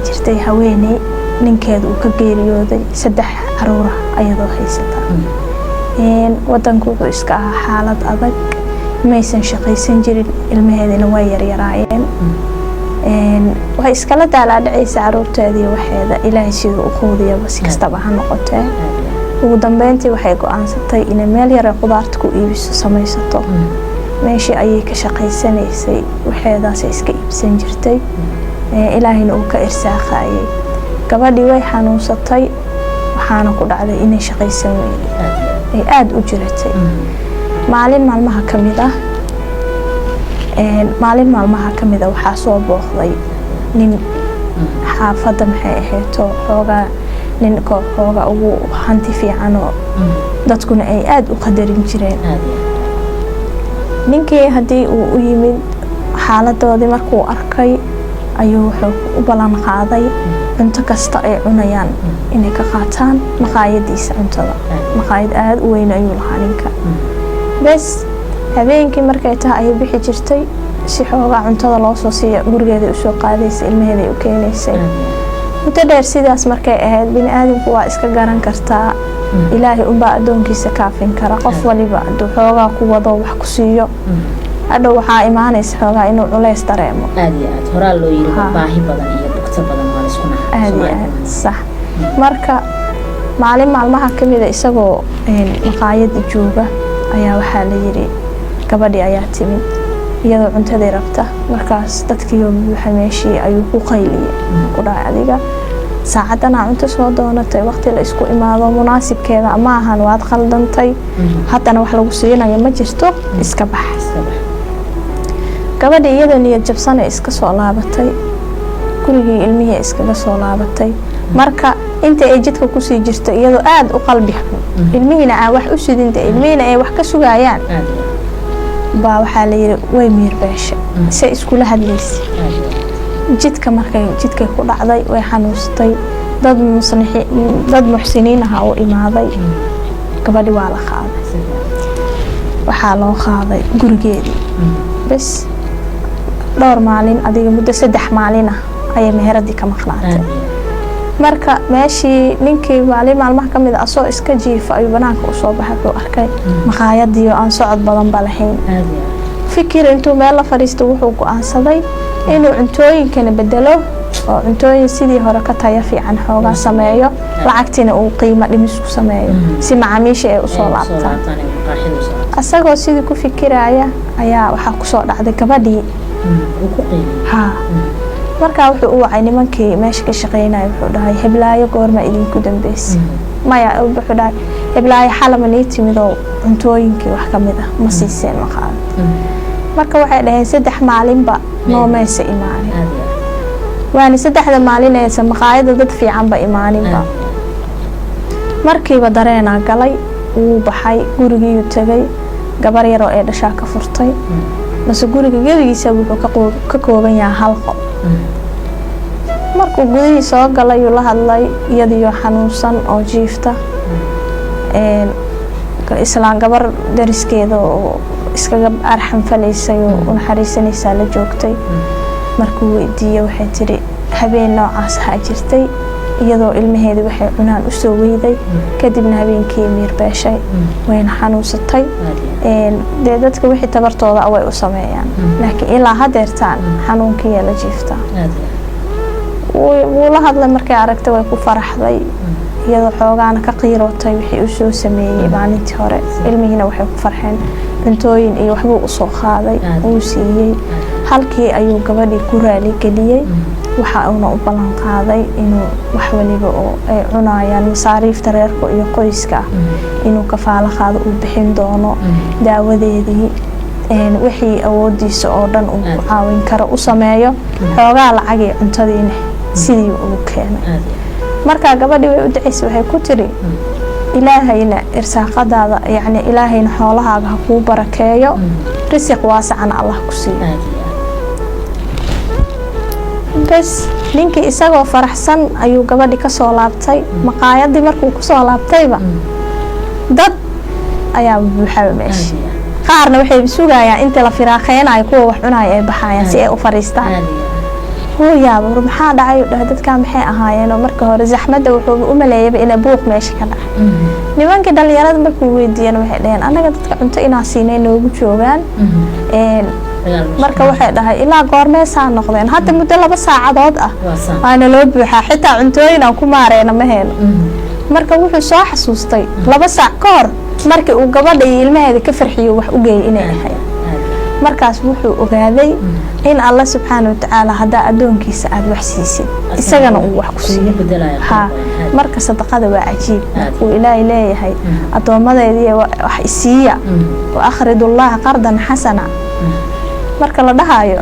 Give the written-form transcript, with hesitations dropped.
jirtay haweeney ninkeedu uu ka geeriyooday 3 caruur ah ayadoo haysata wadanku wuxuu iska ahaa xaalad adag maysan shaqaysan jirin ilmaheedina way yaryaraayeen waxay iskala daalacaysa caruurteedii waxeeda ilaahay sidoo u qoodiyaba si kastaba ha noqotee ugu dambeyntii waxay go'aansatay inay meel yar oo qudaarta ku iibiso samaysato meeshii ayay ka shaqaysanaysay waxeedaas iska iibsan jirtay ilaahayna uu ka irsaaqayay gabadhii way xanuunsatay waxaana ku dhacday inay shaqaysan weyday ay aad u jiratay maalin maalmaha kamida waxaa soo booqday nin xaafadda maxay ahayd xoogaa nin kooxooga ugu hanti fiican oo dadkuna ay aad u qadarin jireen ninkii haddii uu u yimid xaaladoodii markuu arkay ayuu wuxuu u ballan qaaday cunto kasta ay cunayaan inay ka qaataan maqaayadiisa cuntada maqaayad aad u weyn ayuu lahaa ninka bes habeenkii markay tahay ay bixi jirtay si xoogaa cuntada loo soo siiyo gurigeeda u soo qaadaysa ilmaheeda u keenaysay muddo dheer sidaas markay ahayd bini aadamku waa iska garan kartaa ilaahay unbaa adoonkiisa kaafin kara qof waliba hadduu xoogaa ku wado wax ku siiyo hadhow waxaa imaanaysa xoogaa inuu culays dareemo aad iyo aad horaa loo yiri baahi badan iyo bugta badan waa isku naxay aad iyo aad sax marka maalin maalmaha kamida isagoo maqaayad jooga ayaa waxaa la yiri gabadhi ayaa timid iyadoo cuntadii rabta markaas dadkii buuxa meeshii ayuu ku qayliyay u dhaay adiga saacadana cunto soo doonatay waqti la isku imaado munaasibkeeda ama ahan waad khaldantay haddana wax lagu siinayo ma jirto iska bax gabadhi iyadoo niyad jabsan iska soo laabatay gurigii ilmihii iskaga soo laabatay marka inta ay jidka ku sii jirto iyadoo aad u qalbi xun ilmihiina aan wax u sidinta ilmihiina ay wax ka sugayaan baa waxaa la yiri way miir beesha si iskula hadlaysay jidka markay jidka ku dhacday way xanuustay dad muxsiniin ah oo imaaday gabadhi waa la qaaday waxaa loo qaaday gurigeedii bes dhowr maalin adiga muddo 3 maalin ah ayay meheradii ka maqnaatay marka meeshii ninkii maalmaha kamid ah soo iska jiifa ayuu banaanka u soo baxay oo arkay maqaayadii aan socod badan ba lahayn fikir intuu meel la fariisto wuxuu go'aansaday inuu cuntooyinkana bedelo oo cuntooyin sidii hore ka tayo fiican xoogaa sameeyo lacagtina uu qiimo dhimis ku sameeyo si macaamiisha ay u soo laabtaan asagoo sidii ku fikiraya ayaa waxa ku soo dhacday gabadhii markaa wuxuu u wacay nimankii meesha ka shaqeynaya wuxuu dhahay heblaayo goorma idinku dambeysay maya wuxuu dhahay heblaayo xalama nii timid oo cuntooyinkii wax ka mid ah ma siiseen maqaad marka waxay dhaheen 3 maalinba noomaysa imaanin waana 3 maalin ee maqaayada dad fiican ba imaaninba markiiba dareenaa galay uu baxay gurigii uu tagay gabar yar oo ay dhashaa ka furtay bas guriga geligiisa wuxuu ka kooban yahay hal qof markuu gudihii soo galay uu la hadlay iyadoo xanuunsan oo jiifta islaan gabar dariskeeda oo iskaga arxan faleysay oo naxariisanaysa la joogtay markuu weydiiyay waxay tiri habeen noocaas ha jirtay iyadoo ilmaheedu waxay cunaan u soo weyday kadibna habeenkii miir beeshay wayna xanuunsatay dadka wixii tabartooda way u sameeyaan laakiin ilaa hadeertaan xanuunkii la jiifta wuu la hadlay markay aragtay way ku faraxday iyadoo xoogaana ka qiirootay wixii uu soo sameeyay maalintii hore ilmihiina waxay ku farxeen cuntooyin iyo waxbuu u soo qaaday uu siiyay halkii ayuu gabadhii ku raali geliyay waxa uu u ballan qaaday inuu wax waliba oo ay cunayaan masaariifta reerka iyo qoyska inuu kafaalo qaado uu bixin doono daawadeedii wixii awoodiisa oo dhan uu caawin karo u sameeyo xoogaa lacag iyo cuntadiina sidii uu keenay marka gabadhii way u duceysay waxay ku tiri ilaahayna irsaaqadaada yani ilaahayna xoolahaaga ha kuu barakeeyo risiq waasacan Allah ku siiyo bas ninkii isagoo faraxsan ayuu gabadhii ka soo laabtay maqaayadii markuu ku soo laabtayba dad ayaa buuxay meeshii qaarna waxay sugayaan inta la firaaqeynayo kuwa wax cunay ay baxayaan si ay u fariistaan هو يا بر maxaa dhacay dadkan maxay ahaayeen marka hore zaxmada wuxuu u maleeyay in buuq meesha ka dhacay nimanka dhalinyarada markuu weydiiyeen waxay dhaheen anaga dadka cunto inaa siinay noogu joogan marka waxay dhahay ilaa goormee saa noqdeen hadda muddo 2 saacadood ah waana loo buuxaa xitaa cuntooyin aan ku maareeyna ma heeno marka wuxuu soo xasuustay 2 saac ka hor markii uu gabadha iyo ilmaheeda ka farxiyo wax u geeyay inay ahay markaas wuxuu ogaaday in Allah subhanahu wa ta'ala hada adoonkiisa aad wax siisid isagana uu wax ku siiyo ha marka sadaqada waa ajiib uu ilaahay leeyahay adoomadeedii wax isiiya wa akhridullaha qardan hasana marka la dhahayo